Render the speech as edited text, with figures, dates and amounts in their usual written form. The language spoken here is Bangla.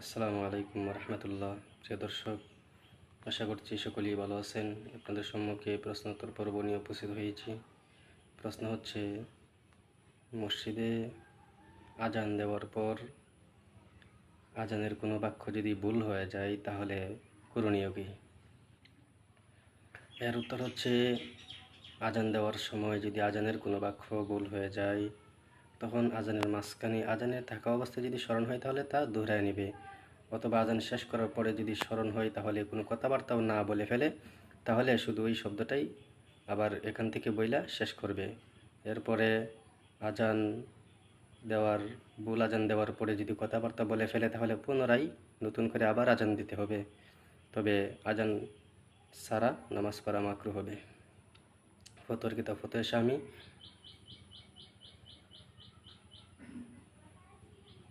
আসসালামু আলাইকুম রহমতুল্লাহ। প্রিয় দর্শক, আশা করছি সকলেই ভালো আছেন। আপনাদের সম্মুখে প্রশ্নোত্তর পর্ব নিয়ে উপস্থিত হয়েছি। প্রশ্ন হচ্ছে, মসজিদে আজান দেওয়ার পর আজানের কোনো বাক্য যদি ভুল হয়ে যায় তাহলে করণীয় কী? এর উত্তর হচ্ছে, আজান দেওয়ার সময় যদি আজানের কোনো বাক্য ভুল হয়ে যায়, তখন আজানের মাঝখানে আজানে থাকা অবস্থায় যদি স্মরণ হয় তাহলে তা দোহরায় নেবে, অথবা আজান শেষ করার পরে যদি স্মরণ হয় তাহলে কোনো কথাবার্তাও না বলে ফেলে, তাহলে শুধু ওই শব্দটাই আবার এখান থেকে বইলা শেষ করবে। এরপরে আজান দেওয়ার ভুল আজান দেওয়ার পরে যদি কথাবার্তা বলে ফেলে তাহলে পুনরায় নতুন করে আবার আজান দিতে হবে। তবে আজান ছাড়া নামাজ পড়া মাকরুহ হবে। ফতোয়ার কিতাব ফতোয়া শামী